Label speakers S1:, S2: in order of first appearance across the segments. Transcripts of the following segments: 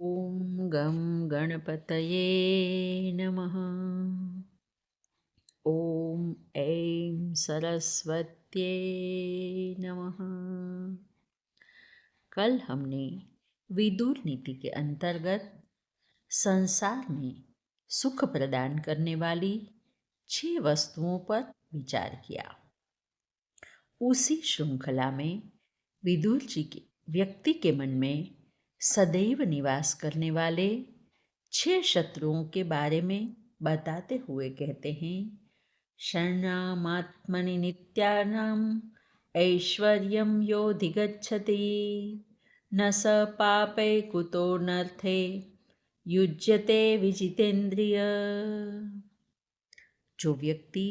S1: ॐ गं गणपतये नमः। ॐ ऐं सरस्वत्यै नमः। कल हमने विदुर नीति के अंतर्गत संसार में सुख प्रदान करने वाली 6 वस्तुओं पर विचार किया। उसी श्रृंखला में विदुर जी के व्यक्ति के मन में सदैव निवास करने वाले 6 शत्रुओं के बारे में बताते हुए कहते हैं, शरणामात्मनि नित्यानाम् ऐश्वर्यं योऽधिगच्छति न स पापै कुतो नर्थे युज्यते विजितेन्द्रिय। जो व्यक्ति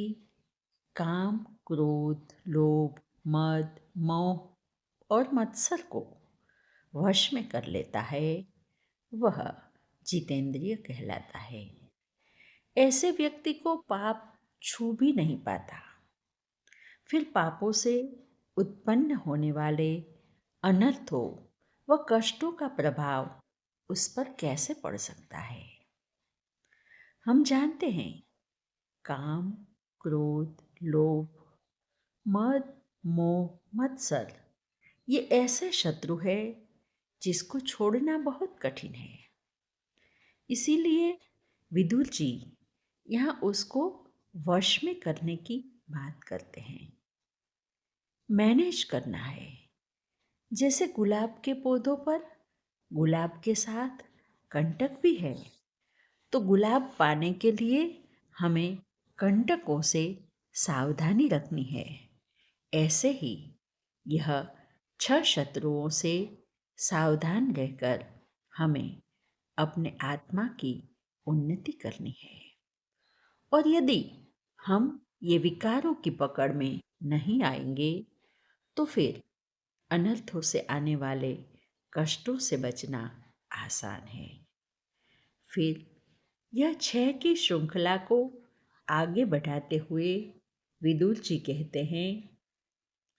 S1: काम, क्रोध, लोभ, मद, मोह और मत्सर को वश में कर लेता है, वह जितेंद्रिय कहलाता है। ऐसे व्यक्ति को पाप छू भी नहीं पाता। फिर पापों से उत्पन्न होने वाले अनर्थों व कष्टों का प्रभाव उस पर कैसे पड़ सकता है? हम जानते हैं, काम, क्रोध, लोभ, मद, मोह, मत्सर ये ऐसे शत्रु है जिसको छोड़ना बहुत कठिन है। इसीलिए विदुर जी यहाँ उसको वश में करने की बात करते हैं। मैनेज करना है। जैसे गुलाब के पौधों पर गुलाब के साथ कंटक भी है, तो गुलाब पाने के लिए हमें कंटकों से सावधानी रखनी है। ऐसे ही यह 6 शत्रुओं से सावधान रहकर हमें अपने आत्मा की उन्नति करनी है। और यदि हम ये विकारों की पकड़ में नहीं आएंगे तो फिर अनर्थों से आने वाले कष्टों से बचना आसान है। फिर यह 6 की श्रृंखला को आगे बढ़ाते हुए विदुर जी कहते हैं,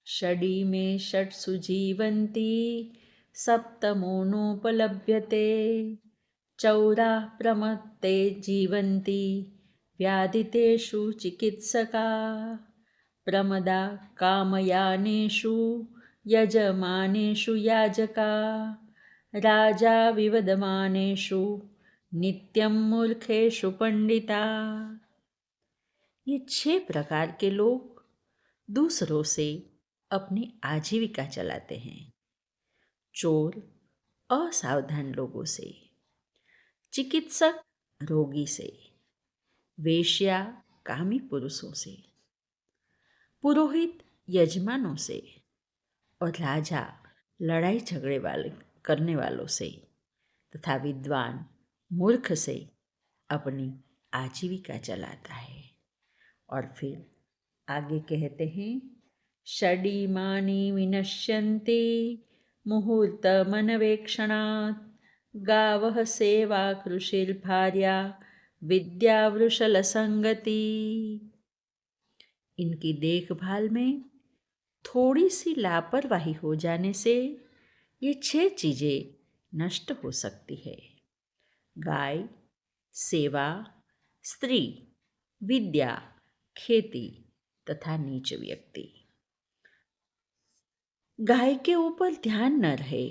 S1: षडी में षट्सु जीवन्ति सप्तमोनोपलभ्यते चौराः प्रमत्ते जीवन्ति व्याधितेषु चिकित्सका प्रमदा कामयानेषु यजमानेषु याजका राजा विवदमानेषु नित्यं मूर्खेषु पंडिता। ये 6 प्रकार के लोग दूसरों से अपनी आजीविका चलाते हैं। चोर असावधान लोगों से, चिकित्सक रोगी से, वेश्या कामी पुरुषों से, पुरोहित यजमानों से और राजा लड़ाई झगड़े वाले करने वालों से तथा विद्वान मूर्ख से अपनी आजीविका चलाता है। और फिर आगे कहते हैं, षडीमानि विनश्यन्ति मुहूर्तमनवेक्षणात् गावः सेवा कृषिर्भार्या विद्या वृषलसंगति। इनकी देखभाल में थोड़ी सी लापरवाही हो जाने से ये 6 चीज़ें नष्ट हो सकती है। गाय, सेवा, स्त्री, विद्या, खेती तथा नीच व्यक्ति। गाय के ऊपर ध्यान न रहे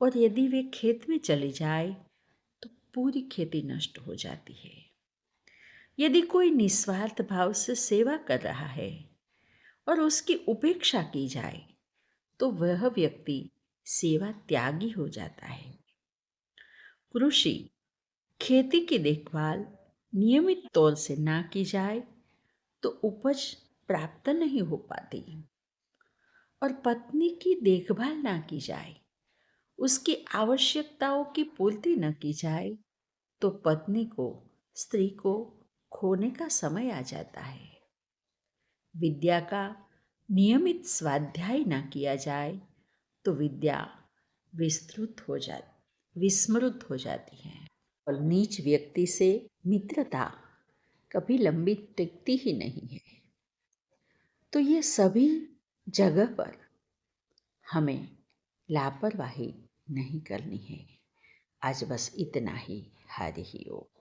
S1: और यदि वे खेत में चली जाए तो पूरी खेती नष्ट हो जाती है। यदि कोई निस्वार्थ भाव से सेवा कर रहा है और उसकी उपेक्षा की जाए तो वह व्यक्ति सेवा त्यागी हो जाता है। कृषि, खेती की देखभाल नियमित तौर से ना की जाए तो उपज प्राप्त नहीं हो पाती। और पत्नी की देखभाल ना की जाए, उसकी आवश्यकताओं की पूर्ति न की जाए तो पत्नी को, स्त्री को खोने का समय आ जाता है। विद्या का नियमित स्वाध्याय न किया जाए तो विद्या विस्मृत हो जाती है। और नीच व्यक्ति से मित्रता कभी लंबी टिकती ही नहीं है। तो ये सभी जगह पर हमें लापरवाही नहीं करनी है। आज बस इतना ही। हरि ही ओम।